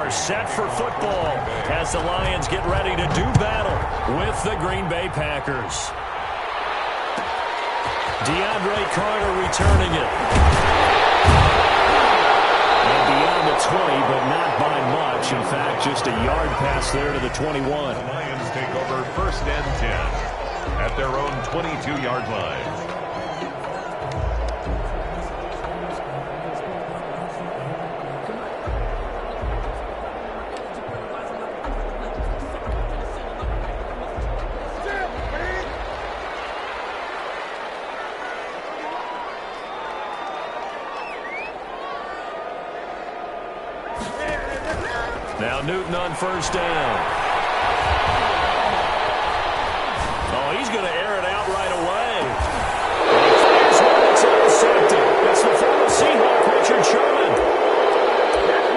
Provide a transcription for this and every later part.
are set for football as the Lions get ready to do battle with the Green Bay Packers. DeAndre Carter returning it. And beyond the 20, but not by much. In fact, just a yard pass there to the 21. The Lions take over 1st and 10 at their own 22-yard line. Now Newton on 1st down. Oh, he's going to air it out right away. Here's one that's intercepted. It's the former Seahawk, Richard Sherman.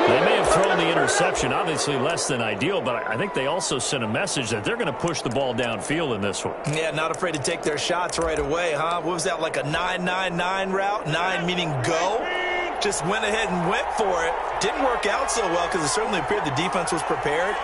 They may have thrown the interception, obviously less than ideal, but I think they also sent a message that they're going to push the ball downfield in this one. Yeah, not afraid to take their shots right away, huh? What was that, like a 9-9-9 route? 9 meaning go? Just went ahead and went for it. Didn't work out so well because it certainly appeared the defense was prepared.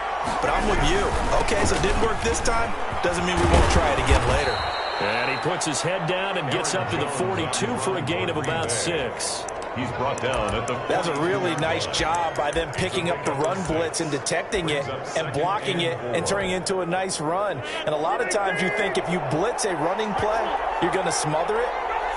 But I'm with you. Okay, so it didn't work this time. Doesn't mean we won't try it again later. And he puts his head down and gets up to the 42 for a gain of about 6. He's brought down at the 42. That was a really nice job by them picking up the run blitz and detecting it and blocking it and turning it into a nice run. And a lot of times you think if you blitz a running play, you're going to smother it.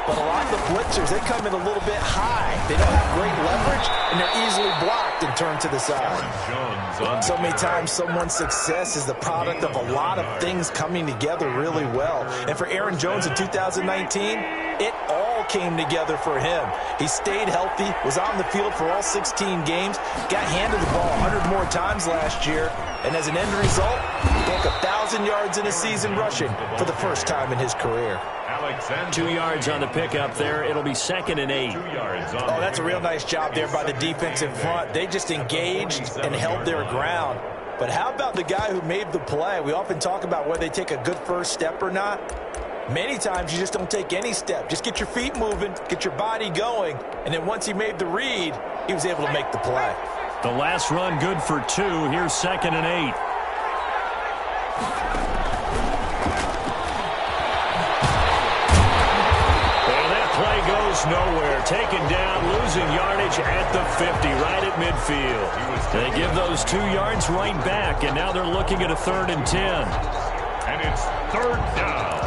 But a lot of the blitzers, they come in a little bit high. They don't have great leverage, and they're easily blocked and turned to the side. So many times someone's success is the product of a lot of things coming together really well. And for Aaron Jones in 2019, it all came together for him. He stayed healthy, was on the field for all 16 games, got handed the ball 100 more times last year, and as an end result, broke 1,000 yards in a season rushing for the first time in his career. 2 yards on the pickup there. It'll be 2nd and 8. Oh, that's a real nice job there by the defense in front. They just engaged and held their ground. But how about the guy who made the play? We often talk about whether they take a good first step or not. Many times you just don't take any step. Just get your feet moving, get your body going, and then once he made the read, he was able to make the play. The last run good for 2. Here's 2nd and 8. Goes nowhere. Taken down, losing yardage at the 50, right at midfield. They give those 2 yards right back, and now they're looking at a 3rd and 10. And it's 3rd down.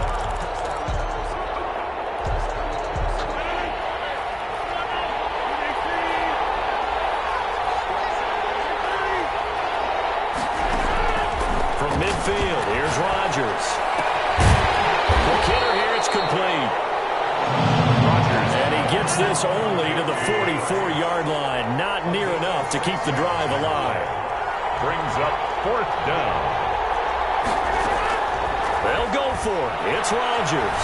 From midfield, here's Rodgers. The killer here, it's complete. And he gets this only to the 44-yard line. Not near enough to keep the drive alive. Brings up 4th down. They'll go for it. It's Rodgers.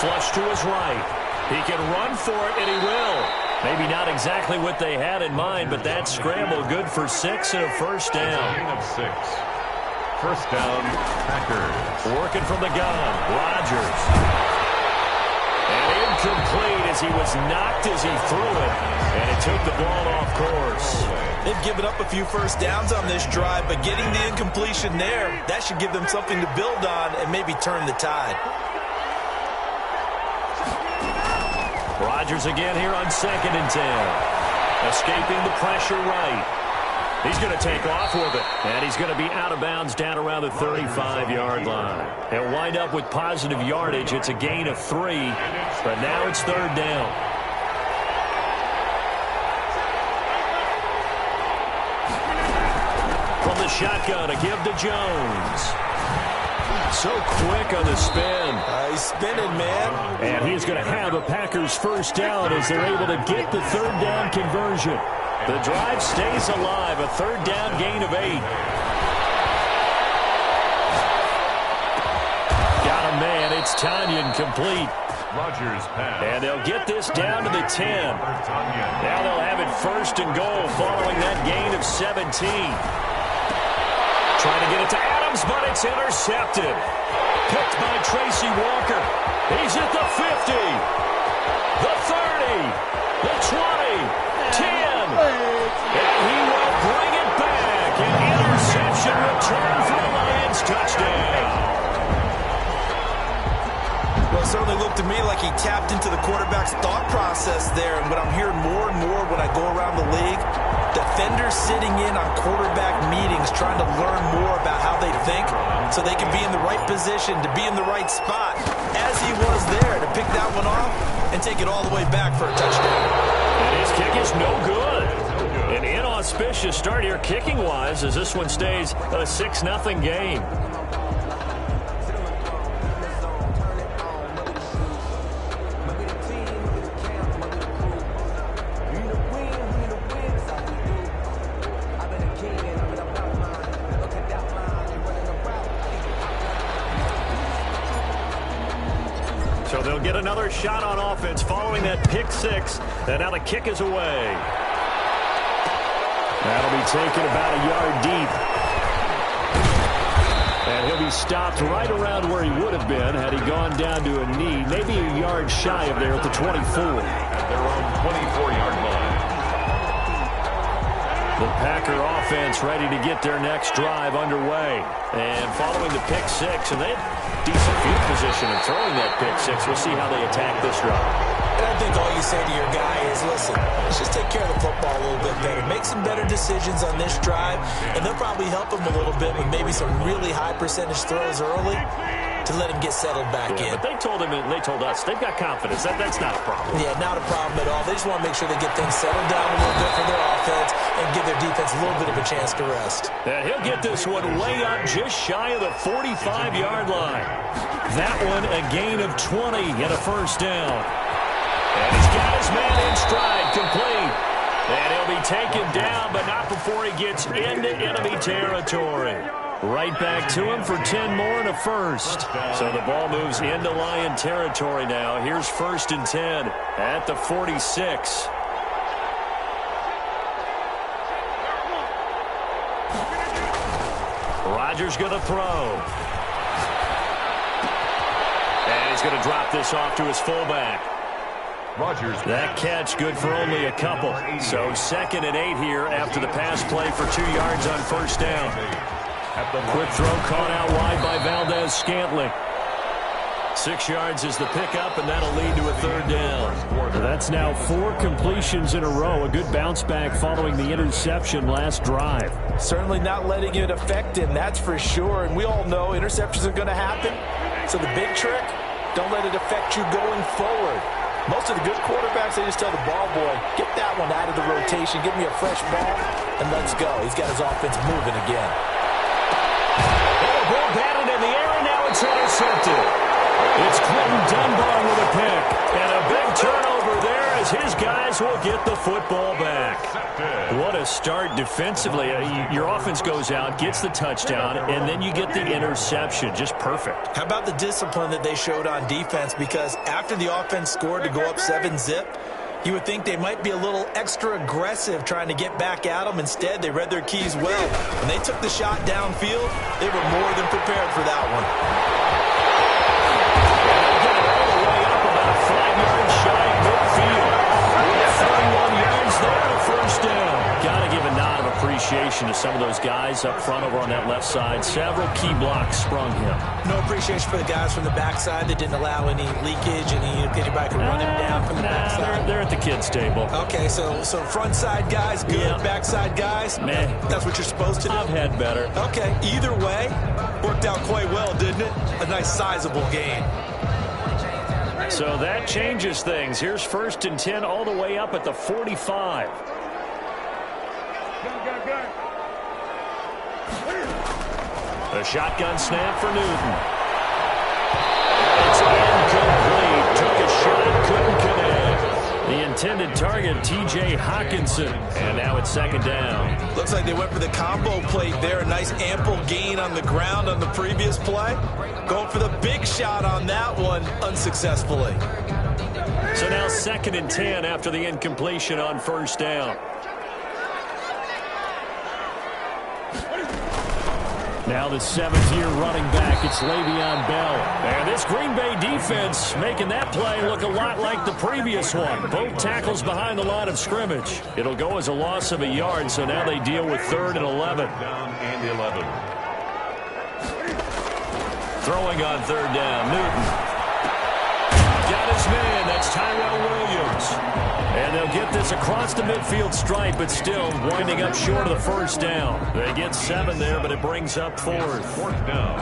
Flush to his right. He can run for it, and he will. Maybe not exactly what they had in mind, but that scramble good for 6 and a 1st down. Gain of 6. 1st down, Packers. Working from the gun, Rodgers. And incomplete as he was knocked as he threw it. And it took the ball off course. They've given up a few first downs on this drive, but getting the incompletion there, that should give them something to build on and maybe turn the tide. Rodgers again here on 2nd and 10. Escaping the pressure right. He's going to take off with it. And he's going to be out of bounds down around the 35-yard line. He'll wind up with positive yardage. It's a gain of 3, but now it's 3rd down. From the shotgun, a give to Jones. So quick on the spin. He's spinning, man. And he's going to have a Packers 1st down as they're able to get the 3rd down conversion. The drive stays alive, a 3rd down gain of 8. Got a man, it's Tanyan complete. Rodgers pass. And they'll get this down to the 10. Now they'll have it 1st and goal following that gain of 17. Trying to get it to Adams, but it's intercepted. Picked by Tracy Walker. He's at the 50, the 30, the 20, 10. And he will bring it he tapped into the quarterback's thought process there. And what I'm hearing more and more when I go around the league, defenders sitting in on quarterback meetings trying to learn more about how they think so they can be in the right position to be in the right spot, as he was there to pick that one off and take it all the way back for a touchdown. And his kick is no good. An inauspicious start here kicking-wise as this one stays a 6-0 game. So they'll get another shot on offense following that pick six. And now the kick is away. That'll be taken about a yard deep. And he'll be stopped right around where he would have been had he gone down to a knee, maybe a yard shy of there at the 24. At their own 24-yard line. The Packer offense ready to get their next drive underway. And following the pick six, and they have decent field position in throwing that pick six. We'll see how they attack this drive. And I think all you say to your guy is, listen, let's just take care of the football a little bit better. Make some better decisions on this drive, and they'll probably help him a little bit with maybe some really high percentage throws early to let him get settled back in. But they told him and they told us they've got confidence. That's not a problem. Yeah, not a problem at all. They just want to make sure they get things settled down a little bit for their offense and give their defense a little bit of a chance to rest. And he'll get this one way up just shy of the 45-yard line. That one a gain of 20 and a first down. And he's got his man in stride, complete. And he'll be taken down, but not before he gets into enemy territory. Right back to him for 10 more and a first. So the ball moves into Lion territory now. Here's 1st and 10 at the 46. Rodgers going to throw. And he's going to drop this off to his fullback. Rodgers. That catch good for only a couple. So 2nd and 8 here after the pass play for 2 yards on first down. Quick throw caught out wide by Valdez-Scantling. 6 yards is the pickup, and that'll lead to a 3rd down. That's now 4 completions in a row. A good bounce back following the interception last drive. Certainly not letting it affect him, that's for sure. And we all know interceptions are going to happen. So the big trick, don't let it affect you going forward. Most of the good quarterbacks, they just tell the ball boy, get that one out of the rotation, give me a fresh ball, and let's go. He's got his offense moving again. Ball batted in the air, and now it's intercepted. It's Clinton Dunbar with a pick. And a big turnover there as his guys will get the football back. What a start defensively. Your offense goes out, gets the touchdown, and then you get the interception. Just perfect. How about the discipline that they showed on defense? Because after the offense scored to go up 7-zip, you would think they might be a little extra aggressive trying to get back at them. Instead, they read their keys well. When they took the shot downfield, they were more than prepared for that one. Get it all the way up about 5 yards shy of midfield. 31 yards there, a first down. Got to give a nod of appreciation to some of those guys up front over on that left side. Several key blocks sprung him. No appreciation for the guys from the backside that didn't allow any leakage, anybody could run him down from the backside. They're at the kids' table. Okay, so front side guys, good. Yeah. Backside guys, meh. That's what you're supposed to do. I've had better. Okay, either way, worked out quite well, didn't it? A nice sizable gain. So that changes things. Here's 1st and 10 all the way up at the 45. A shotgun snap for Newton. It's incomplete. Took a shot, couldn't connect. The intended target, T.J. Hockenson. And now it's 2nd down. Looks like they went for the combo plate there. A nice ample gain on the ground on the previous play. Going for the big shot on that one unsuccessfully. So now 2nd and 10 after the incompletion on first down. Now the 7th-year running back, it's Le'Veon Bell. And this Green Bay defense making that play look a lot like the previous one. Both tackles behind the line of scrimmage. It'll go as a loss of a yard, so now they deal with 3rd and 11. Down and 11. Throwing on 3rd down, Newton. Got his man Tyrell Williams. And they'll get this across the midfield stripe, but still winding up short of the first down. They get 7 there, but it brings up 4th. 4th down.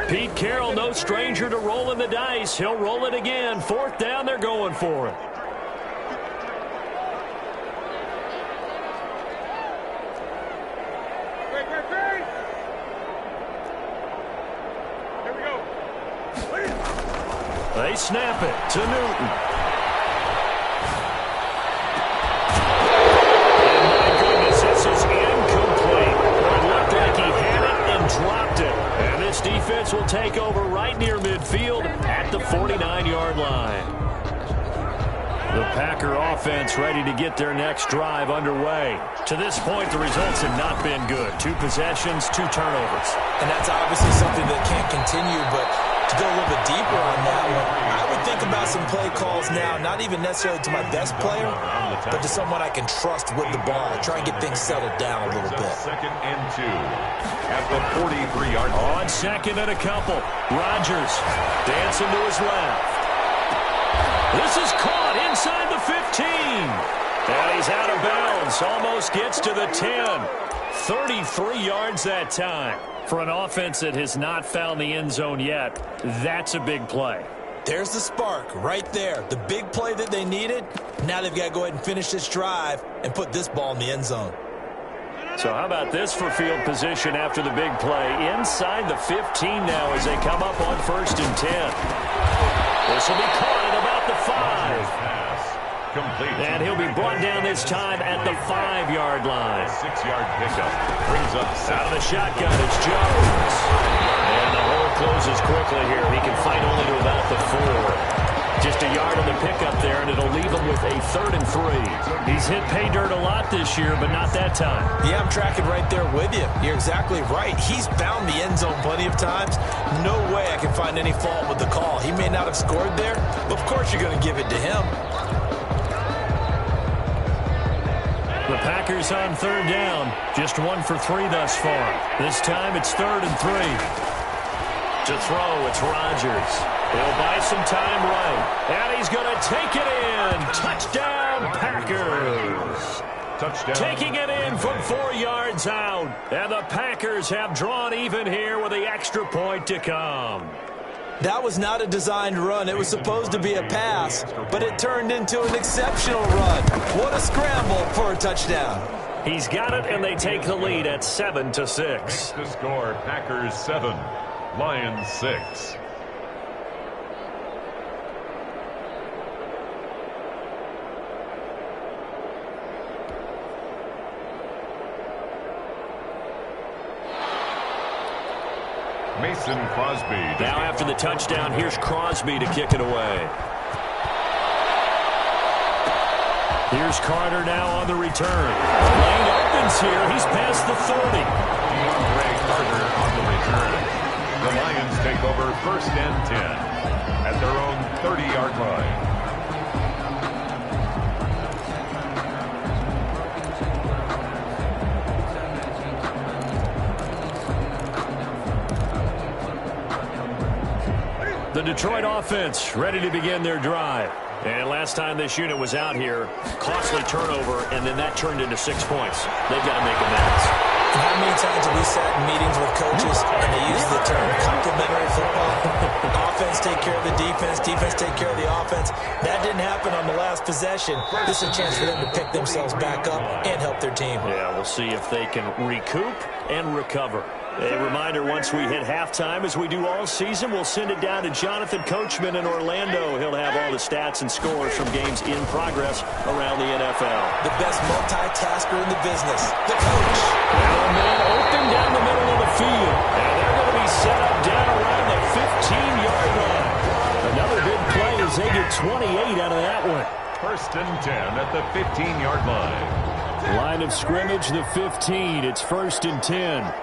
Pete Carroll, no stranger to rolling the dice. He'll roll it again. 4th down, they're going for it. Here we go. They snap it to Newton. And my goodness, this is incomplete. It looked like he had it and dropped it. And this defense will take over right near midfield at the 49-yard line. The Packer offense ready to get their next drive underway. To this point, the results have not been good. 2 possessions, 2 turnovers. And that's obviously something that can't continue, but to go a little bit deeper on that one, I would think about some play calls now, not even necessarily to my best player, but to someone I can trust with the ball. Try and get things settled down a little bit. 2nd and 2 at the 43-yard line. On 2nd and a couple. Rodgers dancing to his left. This is caught inside the 15. And he's out of bounds. Almost gets to the 10. 33 yards that time. For an offense that has not found the end zone yet, that's a big play. There's the spark right there. The big play that they needed. Now they've got to go ahead and finish this drive and put this ball in the end zone. So how about this for field position after the big play? Inside the 15 now as they come up on 1st and 10. This will be caught at about the 5. Complete. And he'll be brought down this time at the 5-yard line. 6-yard pickup brings up out of the shotgun. It's Jones. And the hole closes quickly here. He can fight only to about the 4. Just a yard on the pickup there, and it'll leave him with a 3rd and 3. He's hit pay dirt a lot this year, but not that time. Yeah, I'm tracking right there with you. You're exactly right. He's found the end zone plenty of times. No way I can find any fault with the call. He may not have scored there, but of course you're going to give it to him. The Packers on 3rd down. Just 1 for 3 thus far. This time it's 3rd and 3. To throw, it's Rodgers. He'll buy some time right. And he's going to take it in. Touchdown, Packers. Touchdown. Taking it in from 4 yards out. And the Packers have drawn even here with the extra point to come. That was not a designed run. It was supposed to be a pass, but it turned into an exceptional run. What a scramble for a touchdown. He's got it, and they take the lead at 7-6. Makes the score Packers 7, Lions 6. Mason Crosby. Now after the touchdown, here's Crosby to kick it away. Here's Carter now on the return. Lane opens here. He's past the 30. Greg Carter on the return. The Lions take over 1st and 10 at their own 30-yard line. The Detroit offense ready to begin their drive. And last time this unit was out here, costly turnover, and then that turned into 6 points. They've got to make amends. How many times have we sat in meetings with coaches and they use the term complementary football? Offense take care of the defense, defense take care of the offense. That didn't happen on the last possession. This is a chance for them to pick themselves back up and help their team. Yeah, we'll see if they can recoup and recover. A reminder, once we hit halftime, as we do all season, we'll send it down to Jonathan Coachman in Orlando. He'll have all the stats and scores from games in progress around the NFL. The best multitasker in the business, the coach. Now a man open down the middle of the field. And they're going to be set up down around the 15-yard line. Another big play as they get 28 out of that one. 1st and 10 at the 15-yard line. Line of scrimmage, the 15. It's 1st and 10.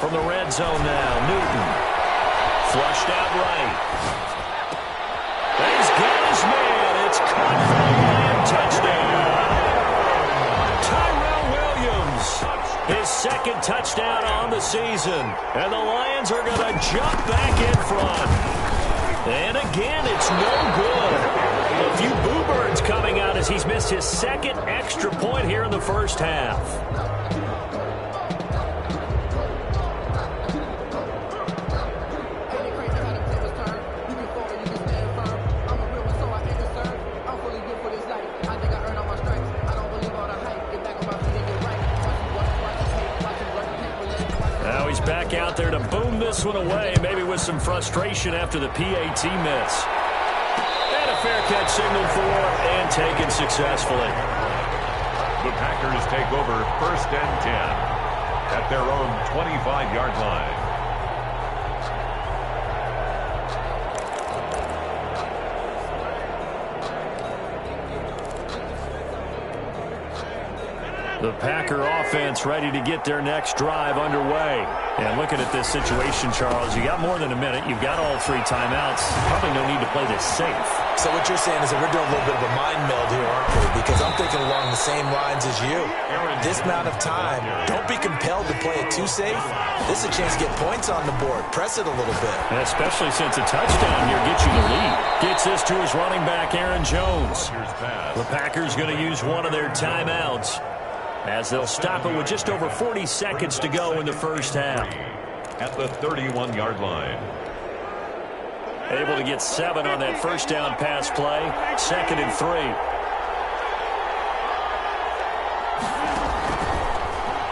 from the red zone now. Newton. Flushed out right. He's got his man. It's caught for the Lion touchdown. Tyrell Williams. His second touchdown on the season. And the Lions are going to jump back in front. And again, it's no good. A few boo birds coming out as he's missed his second extra point here in the first half. Now he's back out there to boom this one away, maybe with some frustration after the PAT miss. And a fair catch signaled for and taken successfully. The Packers take over 1st and 10 at their own 25-yard line. The Packer offense ready to get their next drive underway. And looking at this situation, Charles, you got more than a minute. You've got all 3 timeouts. Probably no need to play this safe. So what you're saying is that we're doing a little bit of a mind meld here, aren't we? Because I'm thinking along the same lines as you. This amount of time, don't be compelled to play it too safe. This is a chance to get points on the board. Press it a little bit. And especially since a touchdown here gets you the lead. Gets this to his running back, Aaron Jones. The Packers going to use one of their timeouts, as they'll stop it with just over 40 seconds to go in the first half. At the 31-yard line. Able to get 7 on that first down pass play. 2nd and 3.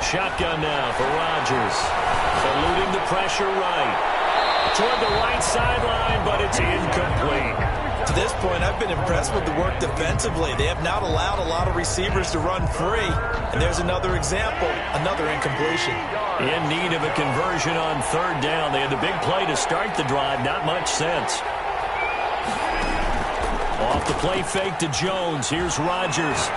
Shotgun now for Rodgers. Eluding the pressure right. Toward the right sideline, but it's incomplete. To this point, I've been impressed with the work defensively. They have not allowed a lot of receivers to run free. And there's another example, another incompletion. In need of a conversion on 3rd down. They had the big play to start the drive. Not much sense. Off the play fake to Jones. Here's Rodgers.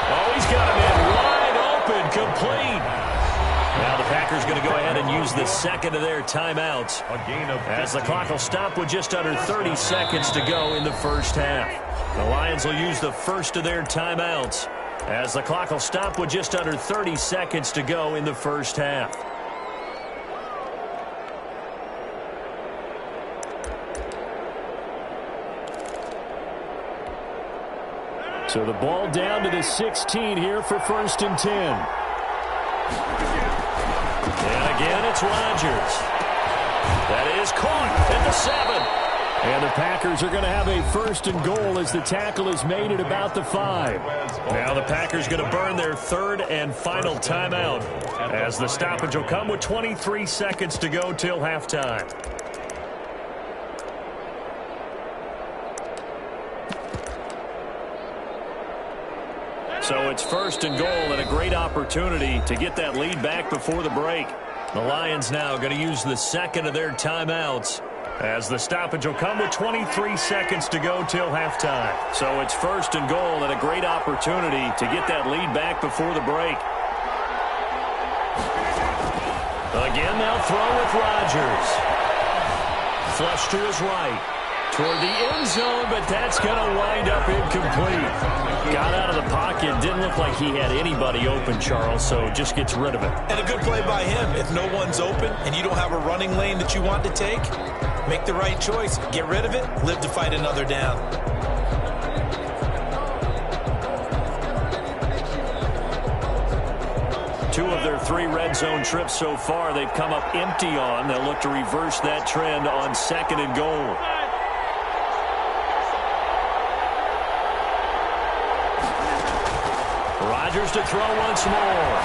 Oh, he's got him in wide open, complete. Now the Packers going to go ahead and use the second of their timeouts, as the clock will stop with just under 30 seconds to go in the first half. The Lions will use the first of their timeouts, as the clock will stop with just under 30 seconds to go in the first half. So the ball down to the 16 here for 1st and 10. And again, it's Rodgers. That is caught at the 7. And the Packers are going to have a 1st and goal as the tackle is made at about the 5. Now the Packers going to burn their 3rd and final timeout, as the stoppage will come with 23 seconds to go till halftime. So it's 1st and goal, and a great opportunity to get that lead back before the break. The Lions now going to use the second of their timeouts, as the stoppage will come with 23 seconds to go till halftime. So it's 1st and goal, and a great opportunity to get that lead back before the break. Again, they'll throw with Rodgers. Flush to his right. Toward the end zone, but that's going to wind up incomplete. Got out of the pocket. Didn't look like he had anybody open, Charles, so just gets rid of it. And a good play by him. If no one's open and you don't have a running lane that you want to take, make the right choice. Get rid of it. Live to fight another down. Two of their 3 red zone trips so far, they've come up empty on. They'll look to reverse that trend on 2nd and goal. Rodgers to throw once more.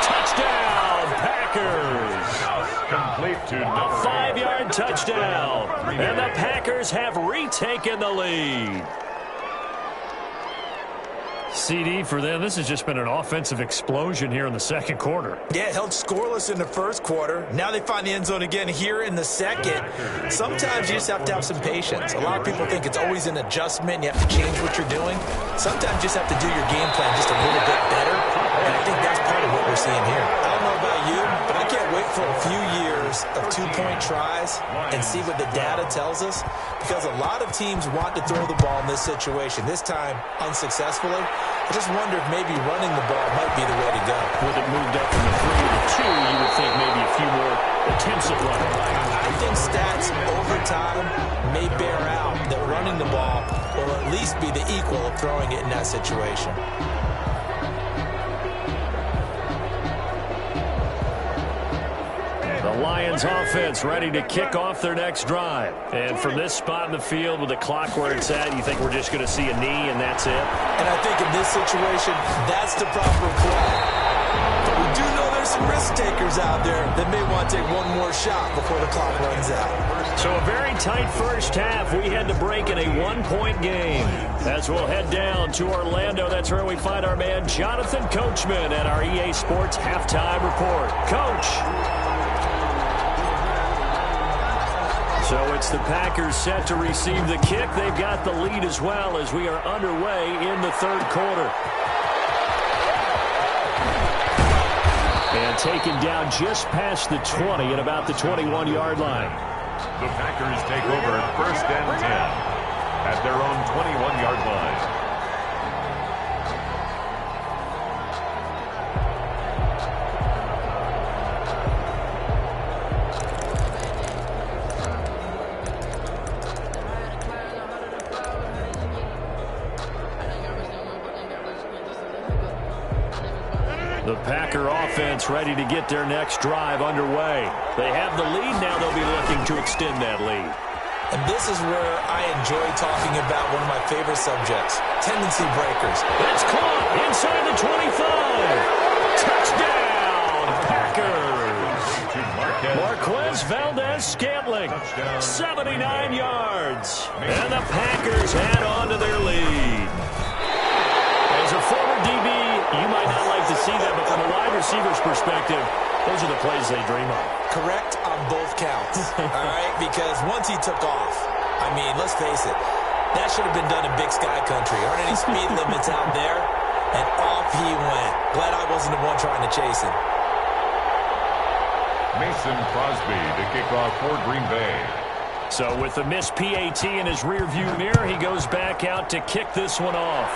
Touchdown, Packers. Complete to a 5-yard touchdown. And the Packers have retaken the lead. CD for them. This has just been an offensive explosion here in the second quarter. Yeah, held scoreless in the first quarter. Now they find the end zone again here in the second. Sometimes you just have to have some patience. A lot of people think it's always an adjustment. You have to change what you're doing. Sometimes you just have to do your game plan just a little bit better. And I think that's part of what we're seeing here. tries and see what the data tells us? Because a lot of teams want to throw the ball in this situation. This time, unsuccessfully. I just wonder if maybe running the ball might be the way to go. With it moved up from the 3 to the 2, you would think maybe a few more attempts at running. I think stats over time may bear out that running the ball will at least be the equal of throwing it in that situation. The Lions offense ready to kick off their next drive. And from this spot in the field with the clock where it's at, you think we're just going to see a knee and that's it? And I think in this situation, that's the proper play. But we do know there's some risk takers out there that may want to take one more shot before the clock runs out. So a very tight first half. We had to break in a one-point game. As we'll head down to Orlando, that's where we find our man Jonathan Coachman at our EA Sports Halftime Report. Coach. So it's the Packers set to receive the kick. They've got the lead as well as we are underway in the third quarter. And taken down just past the 20 at about the 21-yard line. The Packers take over 1st and 10 at their own 21-yard line. The Packer offense ready to get their next drive underway. They have the lead now. They'll be looking to extend that lead. And this is where I enjoy talking about one of my favorite subjects, tendency breakers. That's caught inside the 25. Touchdown, Packers. Marquez Valdez-Scantling, 79 yards. And the Packers add on to their lead. As a former DB, you might not like to see that, but from a wide receiver's perspective, those are the plays they dream of. Correct on both counts, all right? Because once he took off, I mean, let's face it, that should have been done in Big Sky Country. Aren't any speed limits out there? And off he went. Glad I wasn't the one trying to chase him. Mason Crosby to kick off for Green Bay. So with the missed PAT in his rearview mirror, he goes back out to kick this one off.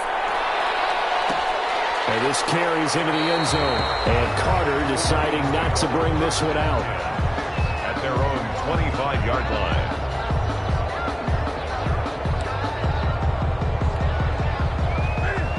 And this carries into the end zone. And Carter deciding not to bring this one out. At their own 25-yard line.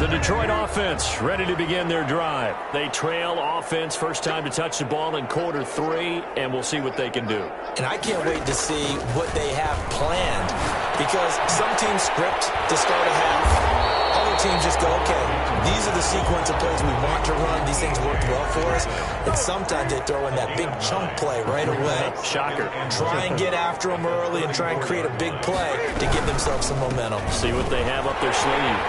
The Detroit offense ready to begin their drive. They trail offense, first time to touch the ball in quarter 3, and we'll see what they can do. And I can't wait to see what they have planned, because some teams script to start a half. Other teams just go, okay, these are the sequence of plays we want to run. These things worked well for us. And sometimes they throw in that big chunk play right away. Shocker. Try and get after them early and try and create a big play to give themselves some momentum. See what they have up their sleeve.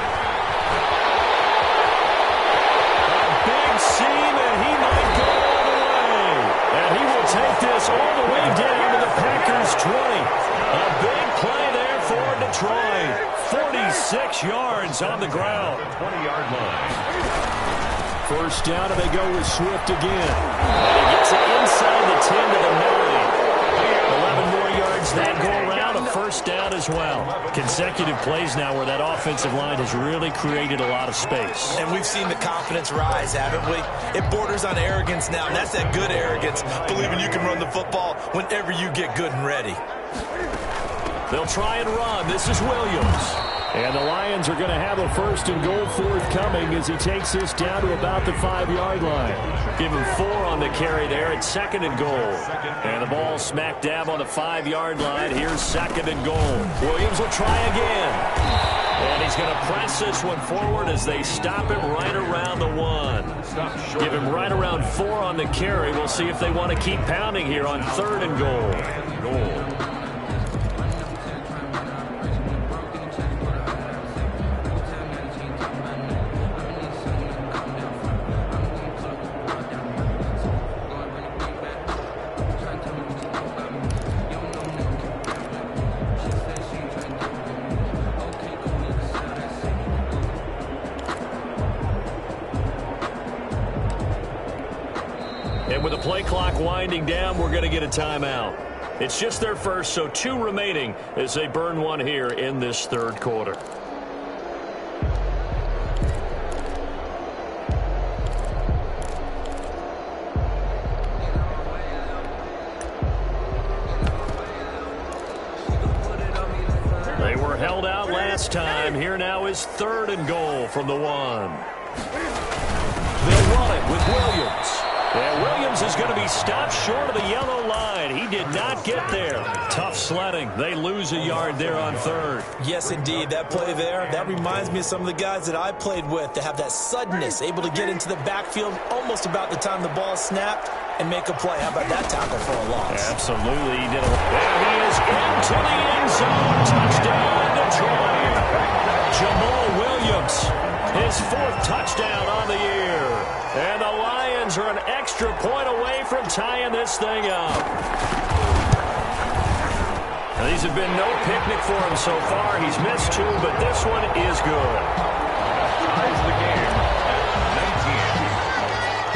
Big seam, and he might go all the way. And he will take this all the way down to the Packers' 20. A big play there for Detroit. 46 yards on the ground. 20-yard line. First down, and they go with Swift again. And he gets it inside the 10 to the 9. 11 more yards that go around. A first down as well. Consecutive plays now where that offensive line has really created a lot of space. And we've seen the confidence rise, haven't we? It borders on arrogance now, and that's that good arrogance, believing you can run the football whenever you get good and ready. They'll try and run. This is Williams. And the Lions are going to have a 1st and goal forthcoming as he takes this down to about the 5-yard line. Give him 4 on the carry there. It's 2nd and goal. And the ball smack dab on the 5-yard line. Here's 2nd and goal. Williams will try again. And he's going to press this one forward as they stop him right around the 1. Give him right around 4 on the carry. We'll see if they want to keep pounding here on 3rd and goal. And with the play clock winding down, we're going to get a timeout. It's just their first, so 2 remaining as they burn one here in this third quarter. They were held out last time. Here now is 3rd and goal from the 1. They'll run it with Williams. And Williams is going to be stopped short of the yellow line. He did not get there. Tough sledding. They lose a yard there on 3rd. Yes, indeed. That play there, that reminds me of some of the guys that I played with that have that suddenness, able to get into the backfield almost about the time the ball snapped and make a play. How about that tackle for a loss? Absolutely. He did it. There he is into the end zone. Touchdown, Detroit. Jamal Williams, his 4th touchdown on the year. And the Lions are an extra point away from tying this thing up. Now, these have been no picnic for him so far. He's missed 2, but this one is good. Ties the game at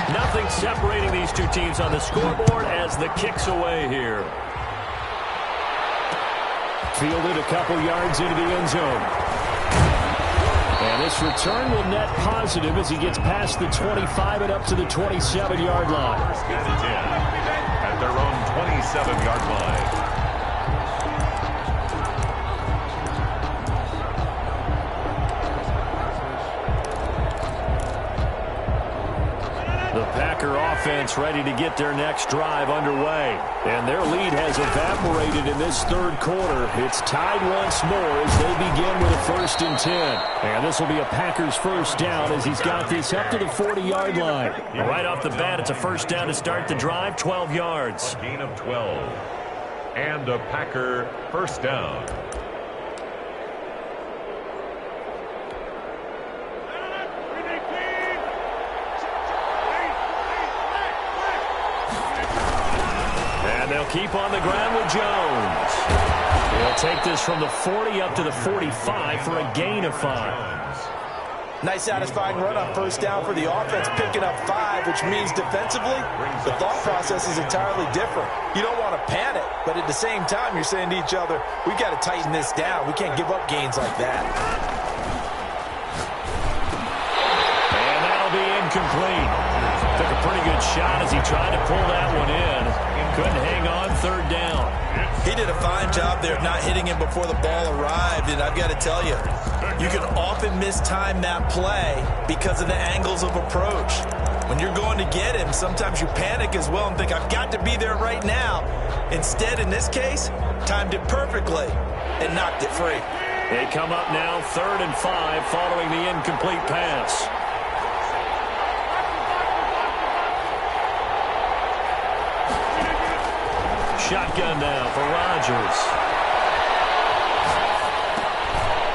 19. Nothing separating these 2 teams on the scoreboard as the kick's away here. Fielded a couple yards into the end zone. And this return will net positive as he gets past the 25 and up to the 27-yard line. First and 10 at their own 27-yard line. The Packer offense ready to get their next drive underway. And their lead has evaporated in this third quarter. It's tied once more as they begin with a 1st and 10. And this will be a Packers first down as he's got this up to the 40-yard line. Right off the bat, it's a first down to start the drive, 12 yards. A gain of 12. And a Packer first down. They'll keep on the ground with Jones. They'll take this from the 40 up to the 45 for a gain of 5. Nice satisfying run on first down for the offense, picking up 5, which means defensively, the thought process is entirely different. You don't want to panic, but at the same time, you're saying to each other, we've got to tighten this down. We can't give up gains like that. And that'll be incomplete. Took a pretty good shot as he tried to pull that one in. Couldn't hang on, 3rd down. He did a fine job there of not hitting him before the ball arrived, and I've got to tell you, you can often mistime that play because of the angles of approach. When you're going to get him, sometimes you panic as well and think, I've got to be there right now. Instead, in this case, timed it perfectly and knocked it free. They come up now, 3rd and 5 following the incomplete pass. Shotgun now for Rodgers.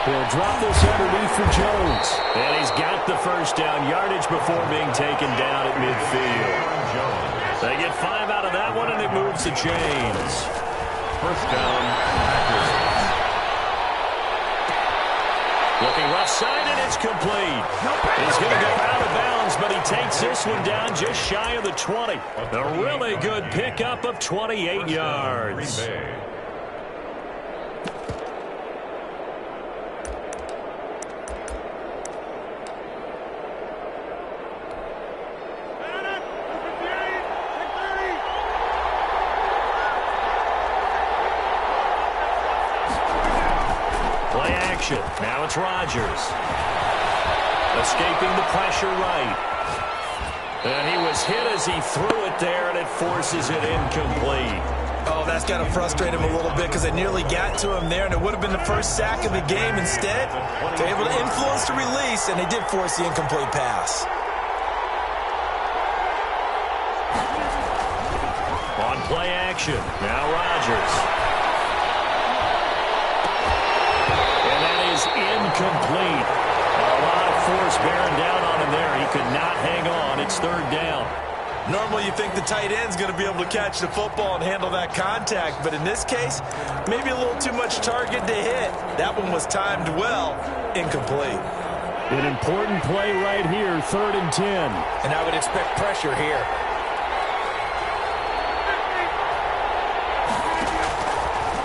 He'll drop this underneath for Jones. And he's got the first down yardage before being taken down at midfield. They get 5 out of that one, and it moves the chains. First down, Packers. Looking left side, and it's complete. He's going to go out of bounds, but he takes this one down just shy of the 20. A really good pickup of 28 yards. Play action. Now it's Rodgers. Escaping the pressure right. And he was hit as he threw it there, and it forces it incomplete. Oh, that's got to frustrate him a little bit because they nearly got to him there, and it would have been the first sack of the game. Instead, they're able to influence the release, and they did force the incomplete pass. On play action, now Rodgers. And that is incomplete. A lot of force bearing down on him there. He could not hang on. It's 3rd down. Normally, you think the tight end's going to be able to catch the football and handle that contact, but in this case, maybe a little too much target to hit. That one was timed well, incomplete. An important play right here, 3rd and 10. And I would expect pressure here.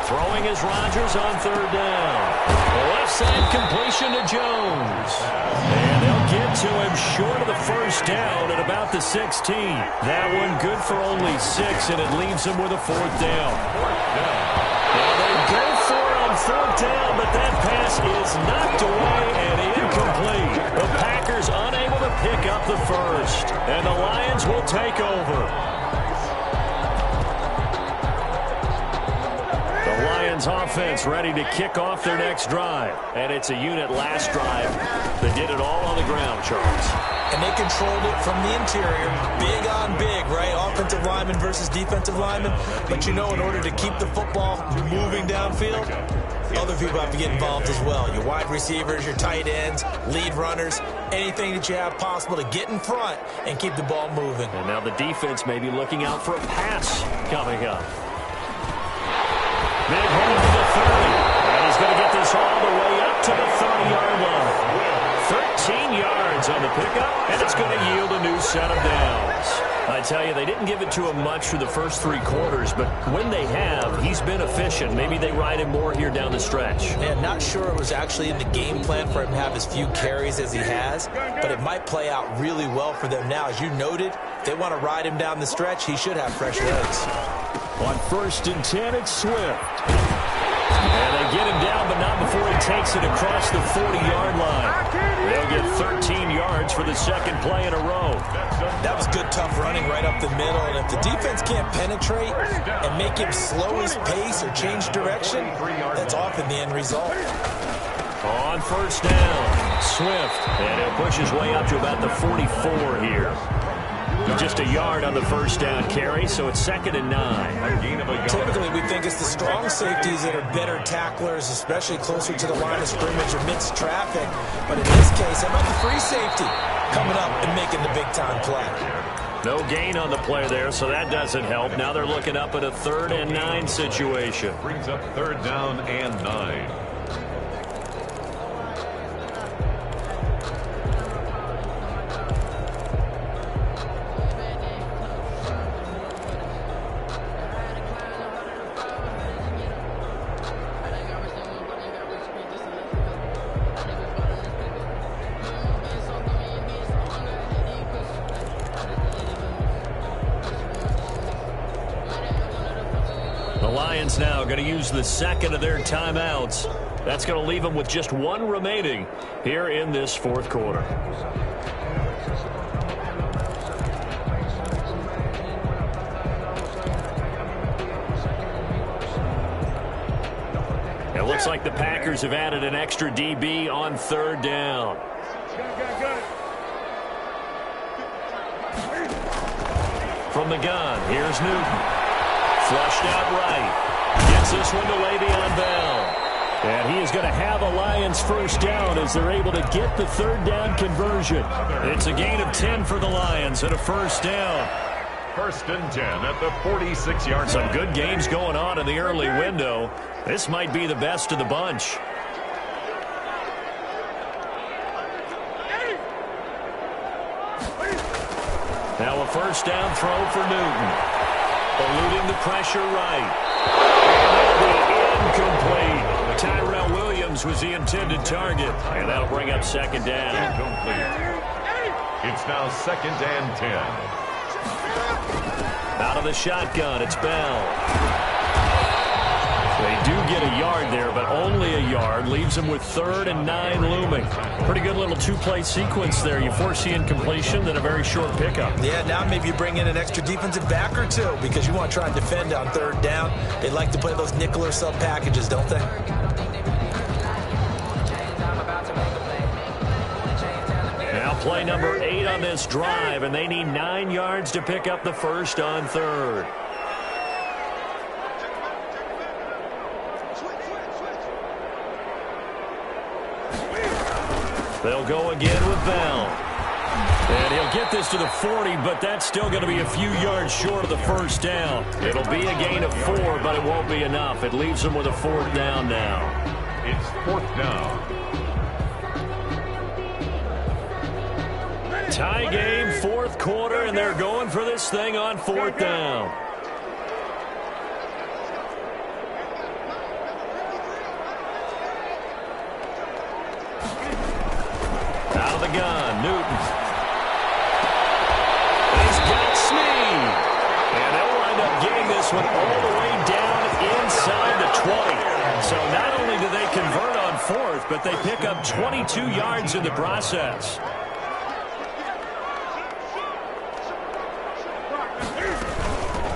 Throwing is Rodgers on third down. Left side completion to Jones. And they'll get to him short of the first down at about the 16. That one good for only 6, and it leaves him with a fourth down. Now they go for it on fourth down, but that pass is knocked away and incomplete. The Packers unable to pick up the first, and the Lions will take over. Offense ready to kick off their next drive. And it's a unit last drive that did it all on the ground, Charles. And they controlled it from the interior. Big on big, right? Offensive lineman versus defensive lineman. But you know, in order to keep the football moving downfield, other people have to get involved as well. Your wide receivers, your tight ends, lead runners, anything that you have possible to get in front and keep the ball moving. And now the defense may be looking out for a pass coming up. Big hole to the 30. And he's going to get this all the way up to the 30-yard line. 13 yards on the pickup, and it's going to yield a new set of downs. I tell you, they didn't give it to him much for the first 3 quarters, but when they have, he's been efficient. Maybe they ride him more here down the stretch. Yeah, not sure it was actually in the game plan for him to have as few carries as he has, but it might play out really well for them now. As you noted, if they want to ride him down the stretch, he should have fresh legs. On 1st and 10, it's Swift. And they get him down, but not before he takes it across the 40-yard line. They'll get 13 yards for the second play in a row. That was good, tough running right up the middle. And if the defense can't penetrate and make him slow his pace or change direction, that's often the end result. On 1st down, Swift. And he'll push his way up to about the 44 here. Just a yard on the first down carry, so it's 2nd and 9. Typically, we think it's the strong safeties that are better tacklers, especially closer to the line of scrimmage amidst traffic. But in this case, how about the free safety coming up and making the big-time play? No gain on the play there, so that doesn't help. Now they're looking up at a 3rd and 9 situation. Brings up 3rd down and 9. Now going to use the second of their timeouts. That's going to leave them with just 1 remaining here in this 4th quarter. It looks like the Packers have added an extra DB on 3rd down. From the gun, here's Newton. Flushed out right. Gets this one to Le'Veon Bell. And he is going to have a Lions first down as they're able to get the 3rd down conversion. It's a gain of 10 for the Lions and a first down. 1st and 10 at the 46-yard line. Some good games going on in the early window. This might be the best of the bunch. Now a first down throw for Newton. Eluding the pressure right. Incomplete. Tyrell Williams was the intended target. And that'll bring up 2nd down. Incomplete. It's now 2nd and 10. Out of the shotgun, it's Bell. They do get a yard there, but only a yard. Leaves them with 3rd and 9 looming. Pretty good little 2-play sequence there. You foresee incompletion, then a very short pickup. Yeah, now maybe you bring in an extra defensive back or 2 because you want to try and defend on 3rd down. They like to play those nickel or sub packages, don't they? Now play number 8 on this drive, and they need 9 yards to pick up the first on 3rd. They'll go again with Bell. And he'll get this to the 40, but that's still going to be a few yards short of the first down. It'll be a gain of 4, but it won't be enough. It leaves them with a 4th down now. It's 4th down. Tie game, 4th quarter, and they're going for this thing on 4th down. gun. Newton. He's got Snead. And they'll wind up getting this one all the way down inside the 20. So not only do they convert on fourth, but they pick up 22 yards in the process.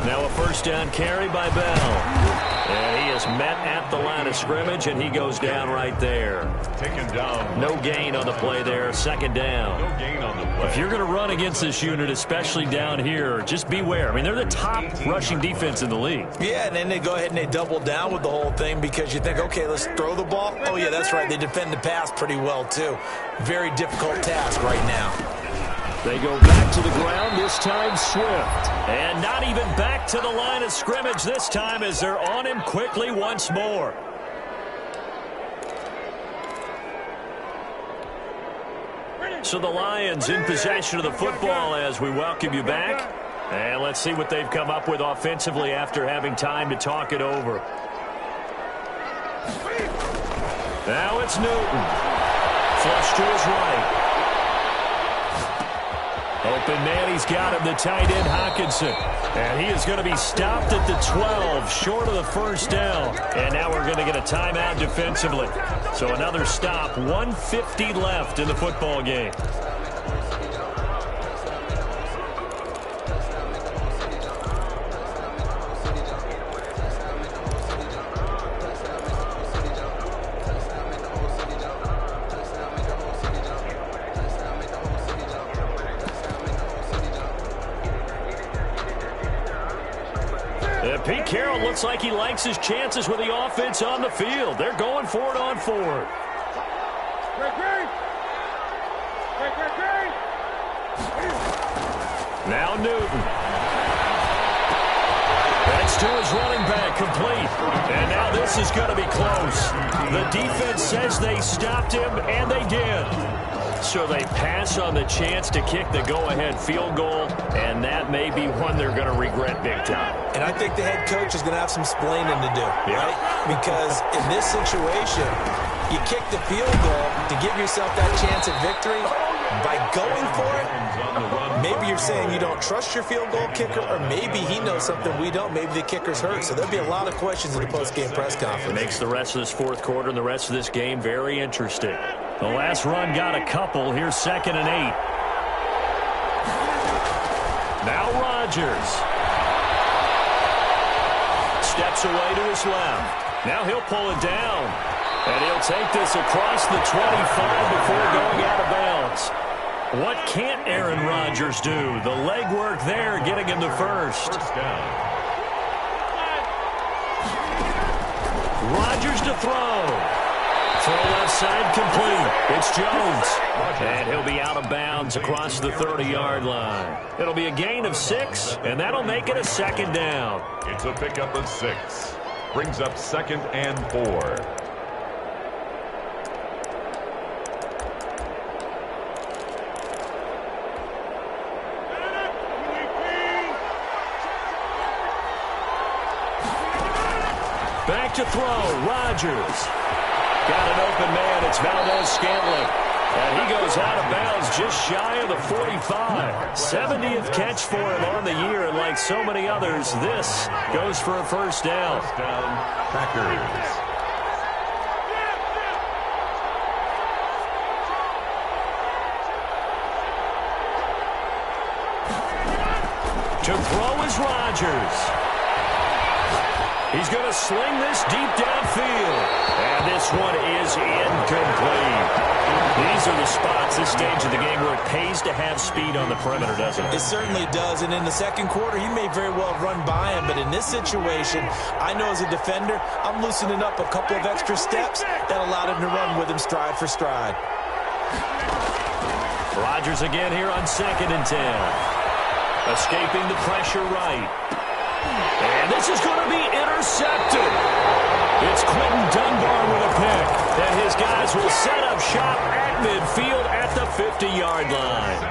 Now a first down carry by Bell. And he is met at the line of scrimmage, and he goes down right there. Taken down. No gain on the play there. Second down. No gain on the play. If you're going to run against this unit, especially down here, just beware. I mean, they're the top rushing defense in the league. Yeah, and then they go ahead and they double down with the whole thing because you think, okay, let's throw the ball. Oh, yeah, that's right. They defend the pass pretty well, too. Very difficult task right now. They go back to the ground, this time Swift. And not even back to the line of scrimmage this time as they're on him quickly once more. So the Lions in possession of the football as we welcome you back. And let's see what they've come up with offensively after having time to talk it over. Now it's Newton. Flush to his right. Open man, he's got him, the tight end, Hockenson. And he is going to be stopped at the 12, short of the first down. And now we're going to get a timeout defensively. So another stop, 1:50 left in the football game. Pete Carroll looks like he likes his chances with the offense on the field. They're going for it on fourth. Now Newton. That's to his running back, complete. And now this is going to be close. The defense says they stopped him, and they did. So they pass on the chance to kick the go-ahead field goal, and that may be one they're going to regret big time. And I think the head coach is going to have some splaining to do, right? Because in this situation, you kick the field goal to give yourself that chance at victory. By going for it, maybe you're saying you don't trust your field goal kicker, or maybe he knows something we don't. Maybe the kicker's hurt. So there'll be a lot of questions in the post-game press conference. Makes the rest of this fourth quarter and the rest of this game very interesting. The last run got a couple. Here's 2nd and 8. Now Rodgers. Steps away to his left. Now he'll pull it down. And he'll take this across the 25 before going out of bounds. What can't Aaron Rodgers do? The legwork there getting him the first. First down. Rodgers to throw. Throw left side complete. It's Jones. And he'll be out of bounds across the 30-yard line. It'll be a gain of 6, and that'll make it a 2nd down. It's a pickup of 6. Brings up 2nd and 4. Back to throw. Rodgers. Got an open man. It's Valdez-Scantling. And he goes out of bounds just shy of the 45. 70th catch for him on the year. And like so many others, this goes for a first down. First down, Packers. To throw is Rodgers. He's going to sling this deep downfield. And this one is incomplete. These are the spots, this stage of the game, where it pays to have speed on the perimeter, doesn't it? It certainly does. And in the second quarter, he may very well run by him. But in this situation, I know as a defender, I'm loosening up a couple of extra steps that allowed him to run with him stride for stride. Rodgers again here on 2nd and 10. Escaping the pressure right. And this is going to be intercepted. It's Quentin Dunbar with a pick. And his guys will set up shop at midfield at the 50-yard line.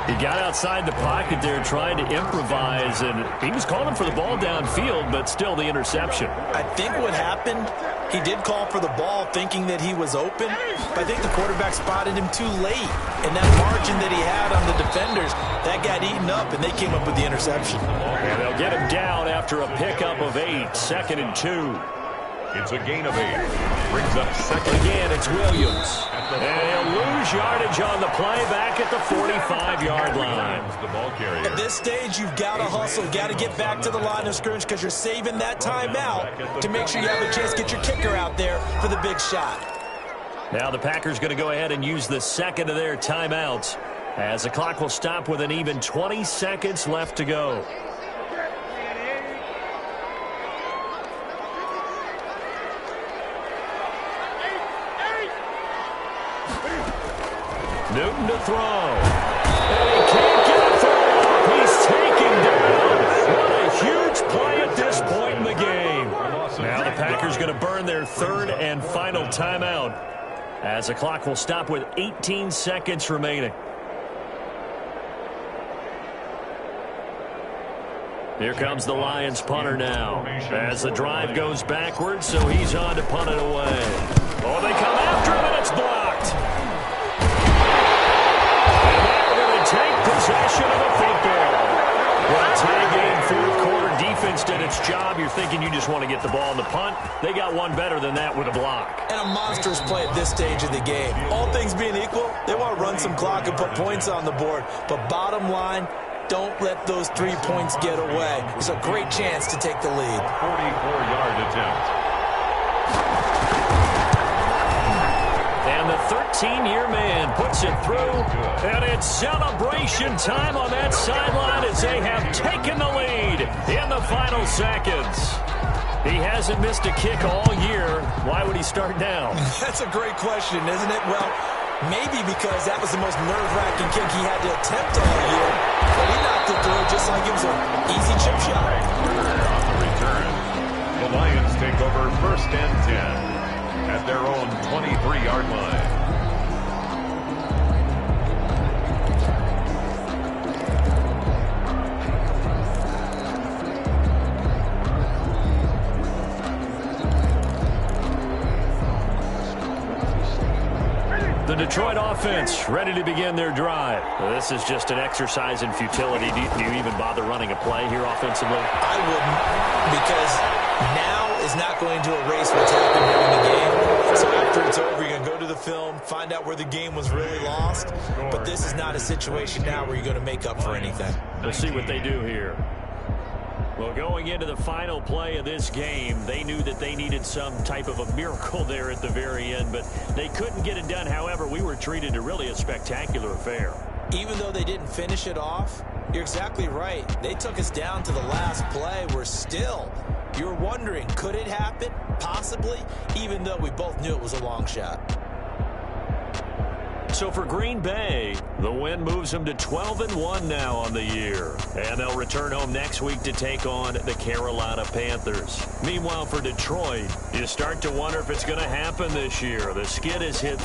He got outside the pocket there trying to improvise, and he was calling for the ball downfield, but still the interception. I think what happened, he did call for the ball thinking that he was open, but I think the quarterback spotted him too late. And that margin that he had on the defenders, that got eaten up, and they came up with the interception. And they'll get him down after a pickup of 8, 2nd and 2. It's a gain of 8. Brings up second. Again, it's Williams. And he'll lose yardage on the play back at the 45-yard line. The ball carrier. At this stage, you've got to hustle, got to get back to the line of scrimmage because you're saving that timeout to make sure you have a chance to get your kicker out there for the big shot. Now the Packers going to go ahead and use the second of their timeouts as the clock will stop with an even 20 seconds left to go. Newton to throw. And he can't get a throw. He's taken down. What a huge play at this point in the game. Now the Packers going to burn their third and final timeout as the clock will stop with 18 seconds remaining. Here comes the Lions punter now as the drive goes backwards, so he's on to punt it away. Oh, they come after him, and it's blocked. Take possession of the football. Well, tie game, fourth quarter. Defense did its job. You're thinking you just want to get the ball on the punt. They got one better than that with a block. And a monstrous play at this stage of the game. All things being equal, they want to run some clock and put points on the board. But bottom line, don't let those 3 points get away. It's a great chance to take the lead. 44-yard attempt. And the 13-year man puts it through, and it's celebration time on that sideline as they have taken the lead in the final seconds. He hasn't missed a kick all year. Why would he start now? That's a great question, isn't it? Well, maybe because that was the most nerve-wracking kick he had to attempt all year, but he knocked it through just like it was an easy chip shot. On the return, the Lions take over 1st and 10. At their own 23-yard line. The Detroit offense ready to begin their drive. Well, this is just an exercise in futility. Do you even bother running a play here offensively? I wouldn't, because now is not going to erase what's happened during the game. So after it's over, you're going to go to the film, find out where the game was really lost. But this is not a situation now where you're going to make up for anything. We'll see what they do here. Well, going into the final play of this game, they knew that they needed some type of a miracle there at the very end, but they couldn't get it done. However, we were treated to really a spectacular affair. Even though they didn't finish it off, you're exactly right. They took us down to the last play. We're still, you're wondering, could it happen? Possibly, even though we both knew it was a long shot. So for Green Bay, the win moves them to 12-1 now on the year. And they'll return home next week to take on the Carolina Panthers. Meanwhile, for Detroit, you start to wonder if it's going to happen this year. The skid has hit